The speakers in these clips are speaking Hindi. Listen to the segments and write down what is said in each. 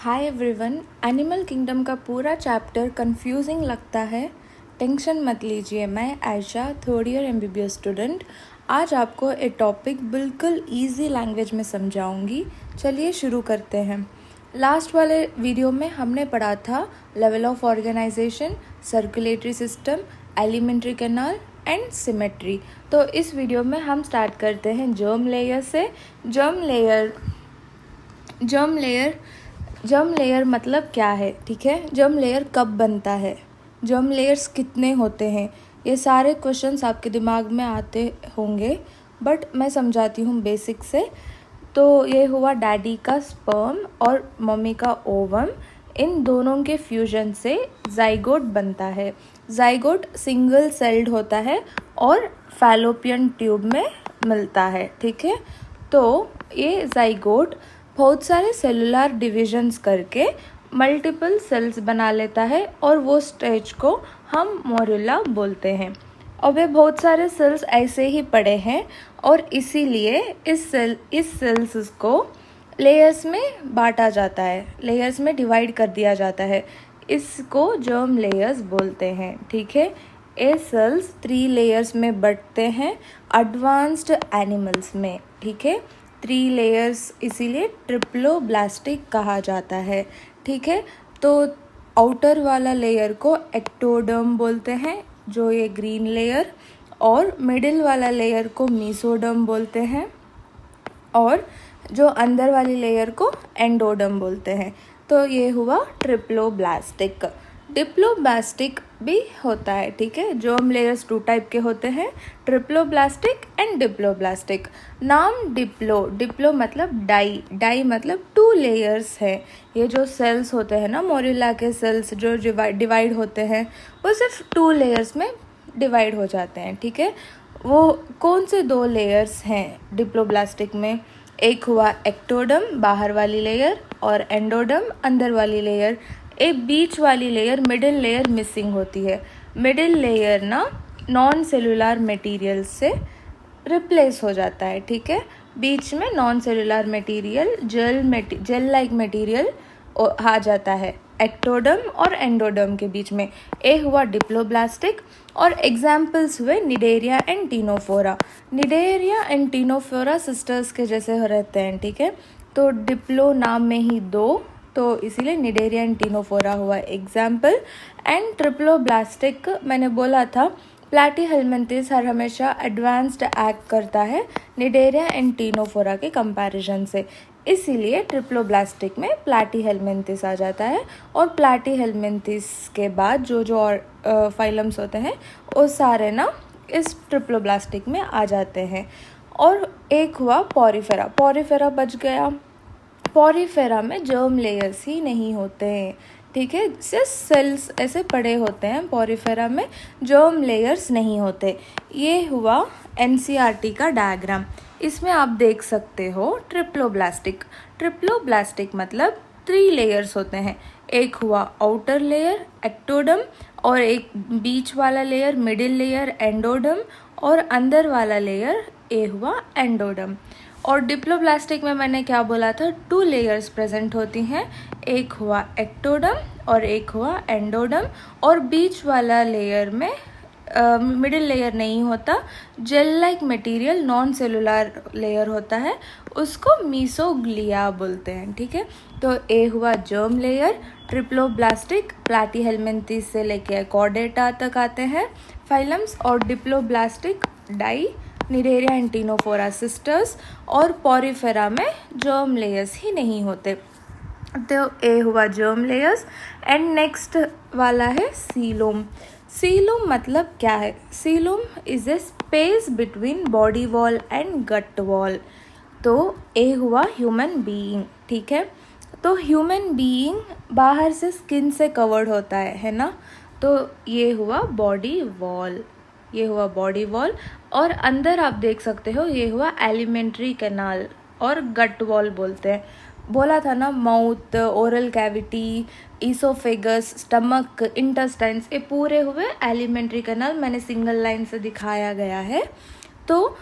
Hi everyone. एनिमल किंगडम का पूरा चैप्टर कंफ्यूजिंग लगता है, टेंशन मत लीजिए। मैं Ayesha, third year MBBS student, आज आपको ये टॉपिक बिल्कुल इजी लैंग्वेज में समझाऊंगी। चलिए शुरू करते हैं। लास्ट वाले वीडियो में हमने पढ़ा था level of organisation, circulatory system, alimentary canal and symmetry. तो इस वीडियो में हम स्टार्ट करते हैं जर्म लेयर से। जर्म लेयर मतलब क्या है, ठीक है। जर्म लेयर कब बनता है, जर्म लेयर्स कितने होते हैं, ये सारे क्वेश्चंस आपके दिमाग में आते होंगे, बट मैं समझाती हूँ बेसिक से। तो ये हुआ डैडी का स्पर्म और मम्मी का ओवम, इन दोनों के फ्यूजन से जाइगोट बनता है। जाइगोट सिंगल सेल्ड होता है और फैलोपियन ट्यूब में मिलता है, ठीक है। तो ये जाइगोट बहुत सारे सेलुलर डिविजन्स करके मल्टीपल सेल्स बना लेता है और वो स्टेज को हम मोरुला बोलते हैं। और वे बहुत सारे सेल्स ऐसे ही पड़े हैं और इसीलिए इस सेल्स को लेयर्स में बांटा जाता है, लेयर्स में डिवाइड कर दिया जाता है। इसको जर्म लेयर्स बोलते हैं, ठीक है। ये सेल्स 3 लेयर्स में बंटते हैं एडवांस्ड एनिमल्स में, ठीक है। 3 लेयर्स इसीलिए ट्रिप्लोब्लास्टिक कहा जाता है, ठीक है। तो आउटर वाला लेयर को एक्टोडर्म बोलते हैं, जो ये ग्रीन लेयर, और मिडिल वाला लेयर को मीसोडर्म बोलते हैं, और जो अंदर वाली लेयर को एंडोडर्म बोलते हैं। तो ये हुआ ट्रिप्लोब्लास्टिक। डिप्लोब्लास्टिक भी होता है, ठीक है। जर्म लेयर्स 2 टाइप के होते हैं, ट्रिप्लोब्लास्टिक एंड डिप्लोब्लास्टिक। नाम डिप्लो मतलब डाई मतलब 2 लेयर्स है। ये जो सेल्स होते हैं ना, मोरुला के सेल्स जो डिवाइड होते हैं, वो सिर्फ 2 लेयर्स में डिवाइड हो जाते हैं, ठीक है। वो कौन से 2 लेयर्स हैं डिप्लोब्लास्टिक में? एक हुआ एक्टोडर्म, बाहर वाली लेयर, और एंडोडर्म, अंदर वाली लेयर। एक बीच वाली लेयर, मिडिल लेयर मिसिंग होती है। मिडिल लेयर ना नॉन सेलुलर मटेरियल से रिप्लेस हो जाता है, ठीक है। बीच में non cellular material, gel like material आ जाता है एक्टोडर्म और एंडोडर्म के बीच में। ये हुआ डिप्लोब्लास्टिक। और एग्जाम्पल्स हुए Cnidaria and Ctenophora. Cnidaria and Ctenophora sisters के जैसे रहते हैं, ठीक है। तो डिप्लो नाम में ही 2, तो इसीलिए निडेरिया एंड टीनोफोरा हुआ एग्जाम्पल। एंड ट्रिप्लोब्लास्टिक मैंने बोला था, प्लैटीहेल्मिन्थेस हर हमेशा एडवांस्ड एक्ट करता है निडेरिया एंड टीनोफोरा के कंपैरिजन से, इसीलिए ट्रिप्लोब्लास्टिक में प्लैटीहेल्मिन्थेस आ जाता है। और प्लैटीहेल्मिन्थेस के बाद जो और फाइलम्स होते हैं वो सारे ना इस ट्रिप्लोब्लास्टिक में आ जाते हैं। और एक हुआ पॉरीफेरा। पॉरीफेरा बच गया। पॉरीफेरा में जर्म लेयर्स ही नहीं होते हैं, ठीक है। सिर्फ सेल्स ऐसे पड़े होते हैं, पॉरीफेरा में जर्म लेयर्स नहीं होते। ये हुआ एनसीईआरटी का डायग्राम। इसमें आप देख सकते हो ट्रिप्लोब्लास्टिक मतलब 3 लेयर्स होते हैं। एक हुआ आउटर लेयर एक्टोडर्म, और एक बीच वाला लेयर मिडिल लेयर एंडोडर्म, और अंदर वाला लेयर ये हुआ एंडोडर्म। और डिप्लोब्लास्टिक में मैंने क्या बोला था, 2 लेयर्स प्रेजेंट होती हैं। एक हुआ एक्टोडर्म और एक हुआ एंडोडर्म, और बीच वाला लेयर में मिडिल लेयर नहीं होता, jail like material non cellular layer होता है, उसको मीसोग्लिया बोलते हैं, ठीक है। तो ये हुआ जर्म लेयर। ट्रिप्लोब्लास्टिक प्लैटीहेल्मिन्थेस से लेके कॉर्डेटा तक आते हैं फाइलम्स, और डिप्लोब्लास्टिक डाई, निडेरिया एंड टीनोफोरा सिस्टर्स, और पॉरीफेरा में जर्म लेयर्स ही नहीं होते। तो ये हुआ जर्म लेयर्स। एंड नेक्स्ट वाला है सीलोम। सीलोम मतलब क्या है? Coelom is a space between body wall and gut wall. तो ये हुआ ह्यूमन बीइंग, ठीक है। तो ह्यूमन बीइंग बाहर से स्किन से कवर्ड होता है ना। तो ये हुआ बॉडी वॉल, ये हुआ बॉडी वॉल। और अंदर आप देख सकते हो ये हुआ एलिमेंट्री कैनाल और गट वॉल बोलते हैं। बोला था ना, mouth, oral cavity, oesophagus, stomach, intestines, ये पूरे हुए एलिमेंट्री कैनाल। मैंने सिंगल लाइन से दिखाया गया है। तो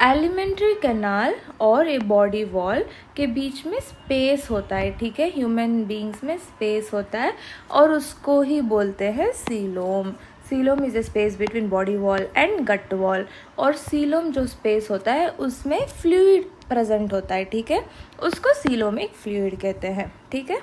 एलिमेंट्री कैनाल और ए बॉडी वॉल के बीच में स्पेस होता है, ठीक है, ह्यूमन बींग्स में स्पेस होता है और उसको ही बोलते हैं coelom. Coelom is a space between body wall and gut wall. और सीलोम जो स्पेस होता है उसमें फ्लूइड प्रेजेंट होता है, ठीक है, उसको सीलोमिक फ्लूइड कहते हैं, ठीक है।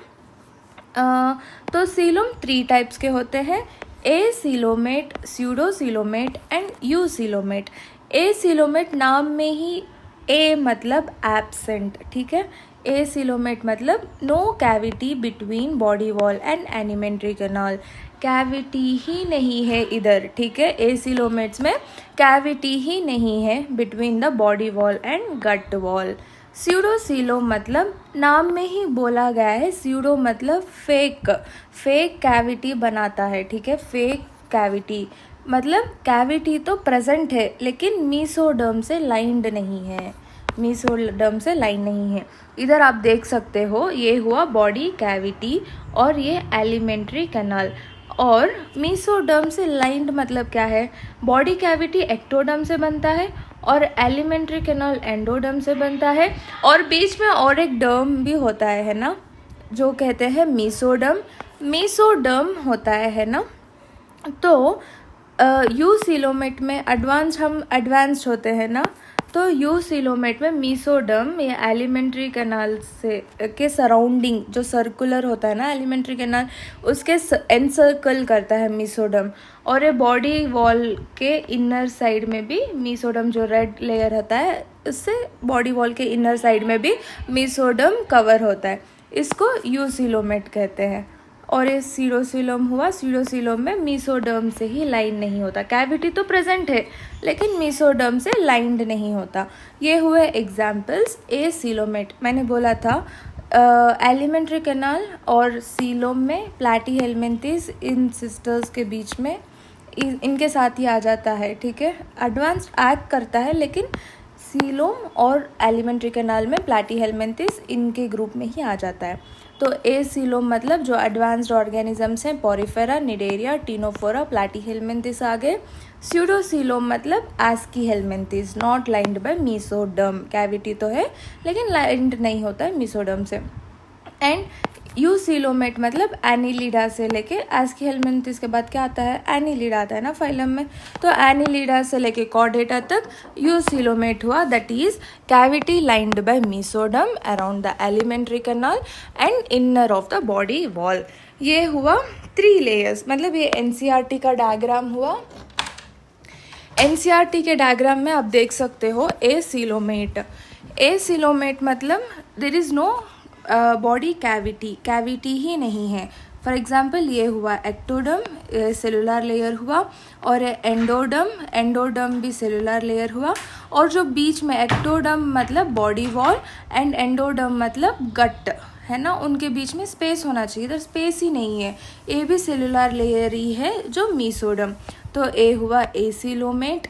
तो सीलोम 3 टाइप्स के होते हैं, acoelomate, pseudocoelomate and eucoelomate. Acoelomate नाम में ही ए मतलब एब्सेंट, ठीक है, ए सीलोमेट मतलब no cavity between body wall and alimentary canal. Cavity ही नहीं है इधर, ठीक है, ए सीलोमेट्स में कैविटी ही नहीं है between the body wall and gut wall. Pseudo coelom मतलब नाम में ही बोला गया है, स्यूडो मतलब फेक कैविटी बनाता है, ठीक है, फेक कैविटी मतलब कैविटी तो प्रेजेंट है लेकिन मीसोडर्म से लाइंड नहीं है, मीसोडर्म से लाइन नहीं है। इधर आप देख सकते हो ये हुआ बॉडी कैविटी और ये एलिमेंट्री कैनाल। और मीसोडर्म से लाइंड मतलब क्या है, बॉडी कैविटी एक्टोडर्म से बनता है और एलिमेंट्री कैनाल एंडोडर्म से बनता है और बीच में और एक डर्म भी होता है ना, जो कहते हैं मीसोडर्म होता है ना। तो यू सीलोमेट में एडवांस्ड होते हैं ना, तो यू सीलोमेट में मीसोडर्म ये एलिमेंट्री कैनाल से के सराउंडिंग जो सर्कुलर होता है ना एलिमेंट्री कैनाल, उसके एनसर्कल करता है मीसोडर्म। और ये बॉडी वॉल के इनर साइड में भी मीसोडर्म जो रेड लेयर होता है उससे बॉडी वॉल के इनर साइड में भी मीसोडर्म कवर होता है, इसको यू सीलोमेट कहते हैं। और ये सीडोसीलोम हुआ, सीडोसीलोम में मीसोडर्म से ही लाइन नहीं होता, कैविटी तो प्रेजेंट है लेकिन मीसोडर्म से लाइंड नहीं होता। ये हुए एग्जाम्पल्स ए सीलोमेट। मैंने बोला था एलिमेंट्री कैनाल और सीलोम में प्लैटी हेलमिंथेस इन सिस्टर्स के बीच में इनके साथ ही आ जाता है, ठीक है, एडवांस्ड एक्ट करता है लेकिन सीलोम और एलिमेंट्री कैनाल में प्लैटी हेलमिंथेस इनके ग्रुप में ही आ जाता है। तो ए सीलोम मतलब जो एडवांस्ड ऑर्गेनिजम्स हैं, porifera, cnidaria, ctenophora, platyhelminthes आ गए। स्यूडोसीलोम मतलब aschelminthes, not lined by mesoderm, cavity तो है लेकिन लाइंड नहीं होता है मीसोडर्म से। एंड यू सीलोमेट मतलब एनिलिडा से लेके एस्की हेलमिंथेस के बाद क्या आता है, एनिलिडा आता है ना फाइलम में, तो एनिलिडा से लेके कॉर्डेटा तक यू सीलोमेट हुआ, that is cavity lined by mesoderm around the elementary canal and inner of the body wall. ये हुआ 3 लेयर्स, मतलब ये एनसीईआरटी का डायग्राम हुआ। एनसीईआरटी के डायग्राम में आप देख सकते हो ए सीलोमेट मतलब there is no body cavity ही नहीं है। फॉर एग्जाम्पल ये हुआ एक्टोडर्म, सेलुलर लेयर हुआ, और एंडोडर्म भी सेलुलर लेयर हुआ, और जो बीच में एक्टोडर्म मतलब बॉडी वॉल एंड एंडोडर्म मतलब गट है ना, उनके बीच में स्पेस होना चाहिए, इधर स्पेस ही नहीं है, ए भी सेलुलर लेयर ही है जो मीसोडर्म। तो ए हुआ एसिलोमेट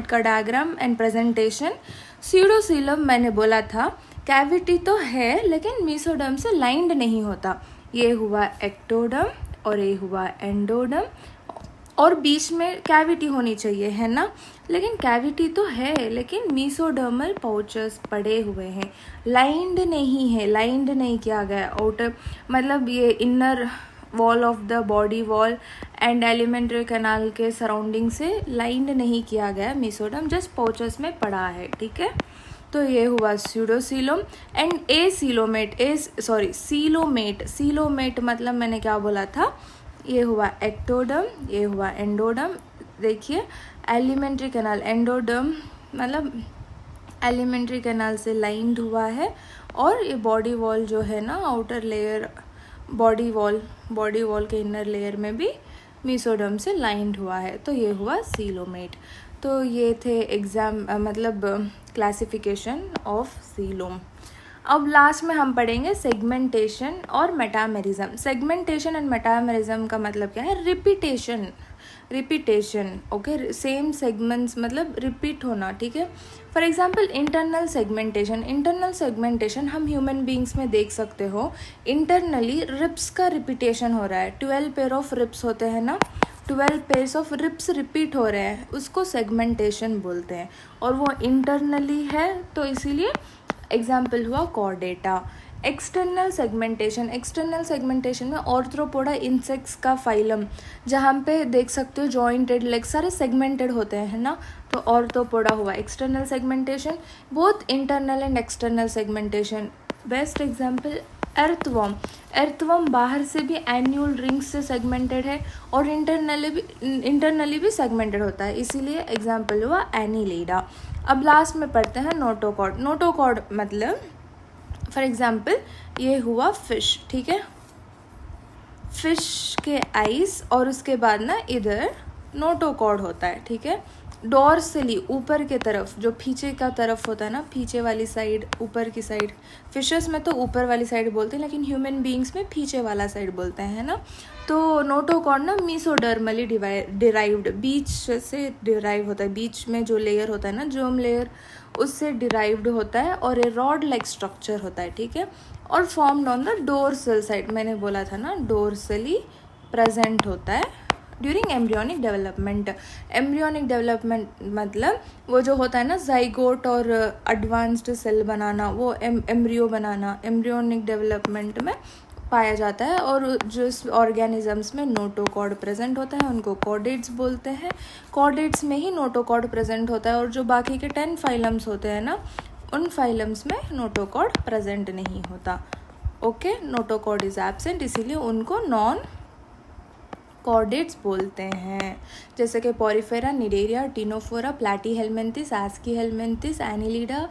का डायग्राम एंड प्रेजेंटेशन। स्यूडोसीलम मैंने बोला था कैविटी तो है लेकिन मीसोडर्म से लाइंड नहीं होता। ये हुआ एक्टोडर्म और ये हुआ एंडोडर्म, और बीच में कैविटी होनी चाहिए है ना, लेकिन कैविटी तो है लेकिन मीसोडर्मल पाउचेस पड़े हुए हैं, लाइंड नहीं किया गया आउटर, मतलब ये inner wall of the body wall and alimentary canal के सराउंडिंग से लाइंड नहीं किया गया मीसोडर्म, जस्ट पाउचेस में पड़ा है, ठीक है। तो ये हुआ स्यूडोसीलोम एंड सीलोमेट मतलब मैंने क्या बोला था, ये हुआ एक्टोडर्म, ये हुआ एंडोडर्म। देखिए एलिमेंट्री कैनाल, एंडोडर्म मतलब एलिमेंट्री कैनाल से लाइंड हुआ है, और ये बॉडी वॉल जो है ना आउटर लेयर, बॉडी वॉल के इनर लेयर में भी मीसोडर्म से लाइंड हुआ है, तो ये हुआ सीलोमेट। तो ये थे मतलब क्लासिफिकेशन ऑफ सीलोम। अब लास्ट में हम पढ़ेंगे सेगमेंटेशन और मेटामेरिज्म। सेगमेंटेशन एंड मेटामेरिज्म का मतलब क्या है, रिपीटेशन, ओके, सेम सेगमेंट्स मतलब रिपीट होना, ठीक है। फॉर एग्जांपल इंटरनल सेगमेंटेशन हम ह्यूमन बींग्स में देख सकते हो, इंटरनली रिब्स का रिपीटेशन हो रहा है, 12 पेयर ऑफ रिब्स होते हैं ना, 12 पेयर्स ऑफ रिप्स रिपीट हो रहे हैं उसको सेगमेंटेशन बोलते हैं, और वो इंटरनली है तो इसीलिए एग्जाम्पल हुआ कॉर्डेटा। एक्सटर्नल सेगमेंटेशन में ऑर्थ्रोपोडा इंसेक्ट्स का फाइलम, जहाँ पे देख सकते हो जॉइंटेड लेग सारे सेगमेंटेड होते हैं, है ना, तो ऑर्थ्रोपोडा हुआ external segmentation. Both internal and external segmentation. Best example earthworm बाहर से भी एन्यूल रिंग्स से सेगमेंटेड है और इंटरनली भी सेगमेंटेड होता है, इसीलिए एग्जाम्पल हुआ एनीलिडा। अब लास्ट में पढ़ते हैं नोटोकॉर्ड मतलब फॉर एग्जाम्पल ये हुआ फिश, ठीक है, फिश के आइज और उसके बाद ना इधर नोटोकॉर्ड होता है, ठीक है। डोर्सली ऊपर के तरफ, जो पीछे का तरफ होता है ना, पीछे वाली साइड, ऊपर की साइड, फिशेस में तो ऊपर वाली साइड बोलते हैं लेकिन ह्यूमन बीइंग्स में पीछे वाला साइड बोलते हैं, है ना। तो नोटोकॉर्ड ना मीसोडर्मली डिराइव्ड, बीच से डिराइव होता है, बीच में जो लेयर होता है ना, जर्म लेयर, उससे डिराइव्ड होता है और ये रॉड लाइक स्ट्रक्चर होता है, ठीक है, और formed on the dorsal side, मैंने बोला था ना डोर्सली प्रेजेंट होता है during embryonic development. Embryonic development मतलब वो जो होता है ना जाइगोट और एडवांस्ड सेल बनाना, वो एम्ब्रियो बनाना एम्ब्रियोनिक डेवलपमेंट में पाया जाता है। और जिस ऑर्गेनिजम्स में नोटोकॉर्ड प्रेजेंट होता है उनको कॉर्डेट्स बोलते हैं। कॉर्डेट्स में ही नोटोकॉर्ड प्रेजेंट होता है और जो बाकी के 10 फाइलम्स होते हैं ना, उन फाइलम्स में नोटोकॉर्ड प्रेजेंट नहीं होता। ओके, नोटोकॉर्ड इज एब्सेंट, इसीलिए उनको नॉन कॉर्डेट्स बोलते हैं, जैसे कि porifera, cnidaria, ctenophora, platyhelminthes, aschelminthes, annelida,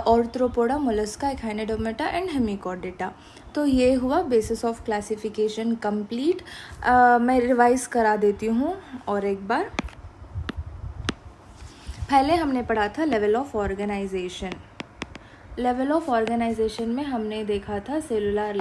arthropoda, mollusca, echinodermata and hemichordata. तो ये हुआ बेसिस ऑफ क्लासिफिकेशन कंप्लीट। मैं रिवाइज करा देती हूँ और एक बार। पहले हमने पढ़ा था level of organisation. Level of organisation में हमने देखा था सेलुलर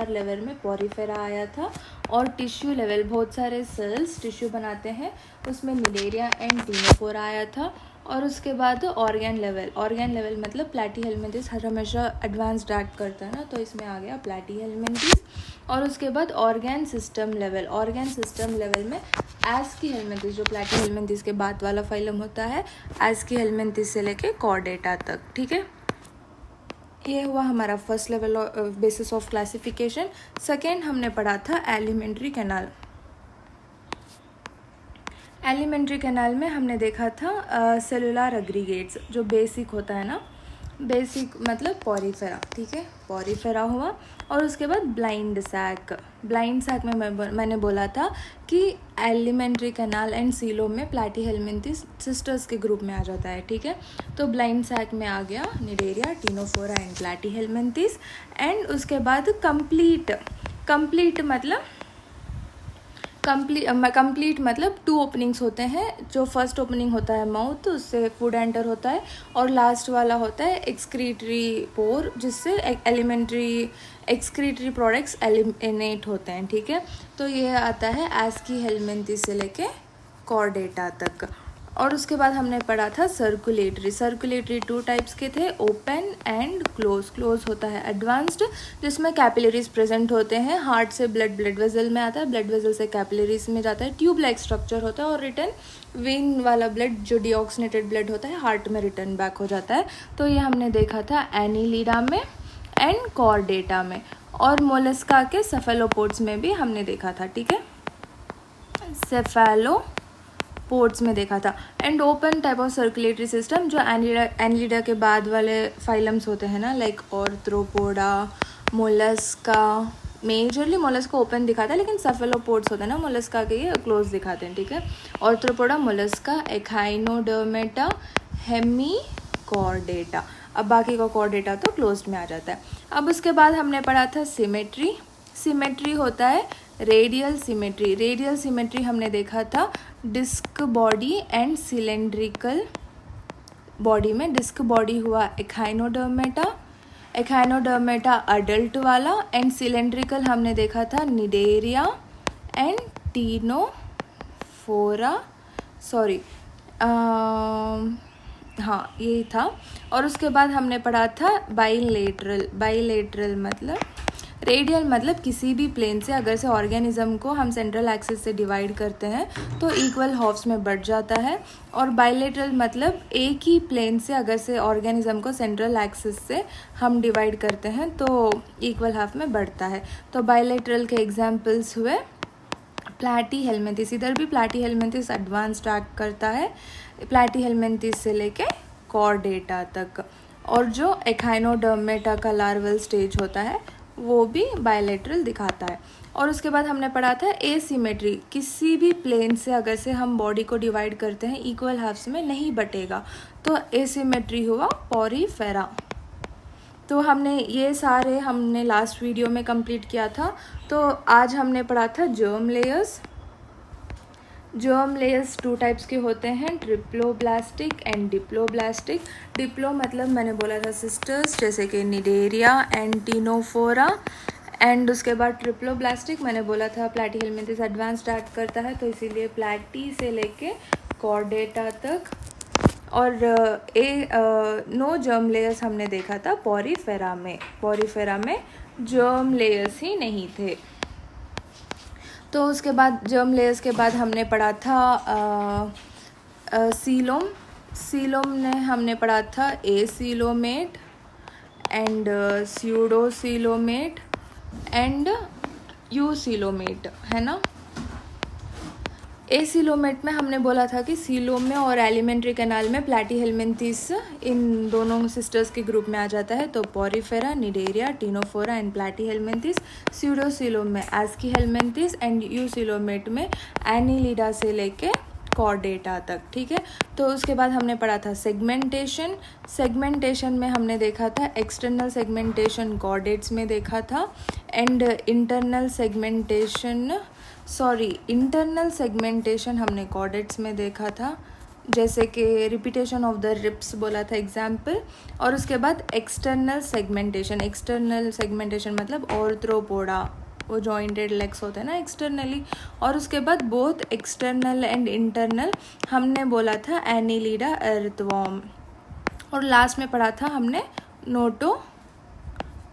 लेवल में पॉरीफेरा आया था, और टिश्यू लेवल बहुत सारे सेल्स टिश्यू बनाते हैं, उसमें निडेरिया एंड टिनोफोरा आया था। और उसके बाद ऑर्गेन लेवल मतलब प्लैटीहेलमिन्थिस हर हमेशा एडवांस एक्ट करता है ना, तो इसमें आ गया प्लैटीहेलमिन्थिस। और उसके बाद ऑर्गेन सिस्टम लेवल में एस्कीहेलमिन्थिस, जो प्लैटीहेलमिन्थिस के बाद वाला फाइलम होता है, एस्कीहेलमिन्थिस से लेके कॉर्डेटा तक, ठीक है। ये हुआ हमारा first level basis of classification. Second हमने पढ़ा था एलिमेंट्री कैनाल में हमने देखा था सेलुलर एग्रीगेट्स, जो बेसिक होता है ना, बेसिक मतलब पॉरीफेरा, ठीक है, पॉरीफेरा हुआ। और उसके बाद ब्लाइंड सैक में मैंने बोला था कि एलिमेंट्री कैनाल एंड सीलो में प्लैटीहेलमिन्थिस सिस्टर्स के ग्रुप में आ जाता है, ठीक है। तो ब्लाइंड सैक में आ गया निडेरिया, टिनोफोरा एंड प्लैटीहेलमिन्थिस। एंड उसके बाद कंप्लीट मतलब 2 ओपनिंग्स होते हैं। जो फर्स्ट ओपनिंग होता है माउथ, उससे फूड एंटर होता है, और लास्ट वाला होता है एक्सक्रीटरी पोर, जिससे एलिमेंट्री एक्सक्रीटरी प्रोडक्ट्स एलिमिनेट होते हैं, ठीक है। तो ये आता है एस्कीहेलमिन्थिस से लेके कॉर्डेटा तक। और उसके बाद हमने पढ़ा था सर्कुलेटरी 2 टाइप्स के थे, ओपन एंड क्लोज होता है एडवांस्ड, जिसमें कैपिलरीज प्रेजेंट होते हैं। हार्ट से ब्लड वेजल में आता है, ब्लड वेजल से कैपिलरीज में जाता है, ट्यूब लाइक स्ट्रक्चर होता है, और रिटर्न वेन वाला ब्लड जो डीऑक्सीनेटेड ब्लड होता है हार्ट में रिटर्न बैक हो जाता है। तो ये हमने देखा था एनीलिडा में एंड कॉर्डेटा में, और मोलस्का के सेफेलोपोड्स में भी हमने देखा था, ठीक है, सेफेलोपोड्स में देखा था। And open type of circulatory system, जो एनीलिडा के बाद वाले फाइलम्स होते हैं ना, like Arthropoda, Mollusca, majorly Mollusca open दिखाता है, लेकिन सेफेलोपोड्स होते हैं ना मोलस्का के, ये क्लोज दिखाते हैं, ठीक है। Arthropoda, mollusca, echinodermata, hemichordata. अब बाकी का कॉर्डेटा तो क्लोज्ड में आ जाता है। अब उसके बाद हमने पढ़ा था सिमेट्री होता है रेडियल सिमेट्री हमने देखा था disc body and cylindrical body में। डिस्क बॉडी हुआ एखाइनोडर्मेटा अडल्ट वाला, एंड सिलेंड्रिकल हमने देखा था निडेरिया एंड टिनोफोरा, हाँ यही था। और उसके बाद हमने पढ़ा था बाइलेटरल मतलब रेडियल मतलब किसी भी प्लेन से अगर से ऑर्गेनिज्म को हम सेंट्रल एक्सिस से डिवाइड करते हैं तो इक्वल हाफ्स में बढ़ जाता है। और बायलेटरल मतलब एक ही प्लेन से अगर से ऑर्गेनिज्म को सेंट्रल एक्सिस से हम डिवाइड करते हैं तो इक्वल हाफ में बढ़ता है। तो बायलेटरल के एग्जाम्पल्स हुए प्लैटीहेल्मिन्थिस, इधर भी प्लैटीहेल्मिन्थिस एडवांस स्टार्ट करता है, प्लैटीहेल्मिन्थिस से लेके कॉर्डेटा तक। और जो एखाइनोडर्मेटा का लार्वल स्टेज होता है वो भी बायलेटरल दिखाता है। और उसके बाद हमने पढ़ा था एसिमेट्री, किसी भी प्लेन से अगर से हम बॉडी को डिवाइड करते हैं इक्वल हाफ्स में नहीं बटेगा, तो एसिमेट्री हुआ पॉरीफेरा। तो हमने ये सारे हमने लास्ट वीडियो में कंप्लीट किया था। तो आज हमने पढ़ा था germ layers. Germ layers 2 types के होते हैं, ट्रिप्लोब्लास्टिक एंड डिप्लोब्लास्टिक। डिप्लो मतलब मैंने बोला था सिस्टर्स, जैसे कि निडेरिया एंड टिनोफोरा। एंड उसके बाद ट्रिप्लोब्लास्टिक मैंने बोला था प्लैटीहेल्मिन्थिस एडवांस स्टार्ट करता है, तो इसीलिए प्लैटी से लेके कॉर्डेटा तक। और नो जर्म लेयर्स हमने देखा था पॉरीफेरा में। पॉरीफेरा में जर्म लेयर्स ही नहीं थे। तो उसके बाद जर्म लेयर्स के बाद हमने पढ़ा था सीलोम। सीलोम ने हमने पढ़ा था एसीलोमेट एंड स्यूडोसीलोमेट एंड यूसीलोमेट, है ना। एसीलोमेट में हमने बोला था कि सीलोम में और एलिमेंट्री कैनाल में प्लैटीहेल्मिन्थिस इन दोनों सिस्टर्स के ग्रुप में आ जाता है, तो Porifera, cnidaria, Ctenophora and Platyhelminthes. स्यूडोसीलोम में एस्कीहेल्मिन्थिस एंड यूसीलोमेट में एनीलिडा से लेके कॉर्डेटा तक, ठीक है। तो उसके बाद हमने पढ़ा था सेगमेंटेशन। सेगमेंटेशन में हमने देखा था एक्सटर्नल सेगमेंटेशन कॉर्डेट्स में देखा था, एंड इंटरनल सेगमेंटेशन हमने कॉर्डेट्स में देखा था, जैसे कि रिपीटेशन ऑफ द रिप्स बोला था एग्जाम्पल। और उसके बाद एक्सटर्नल सेगमेंटेशन मतलब ऑर्थ्रोपोडा, वो जॉइंटेड लेग्स होते हैं ना एक्सटर्नली। और उसके बाद बोथ एक्सटर्नल एंड इंटरनल हमने बोला था एनीलिडा, अर्थवॉर्म। और लास्ट में पढ़ा था हमने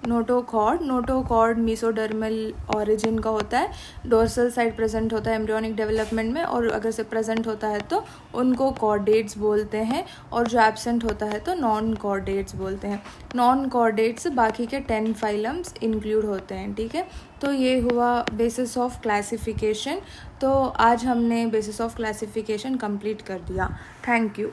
नोटोकॉर्ड मीसोडर्मल ऑरिजिन का होता है, डोर्सल साइड प्रेजेंट होता है एम्ब्रियोनिक डेवलपमेंट में, और अगर से प्रेजेंट होता है तो उनको कॉर्डेट्स बोलते हैं, और जो एब्सेंट होता है तो नॉन कॉर्डेट्स बोलते हैं। नॉन कॉर्डेट्स बाकी के 10 फाइलम्स इंक्लूड होते हैं, ठीक है। तो ये हुआ बेसिस ऑफ क्लासिफिकेशन। तो आज हमने बेसिस ऑफ क्लासिफिकेशन कंप्लीट कर दिया। Thank you.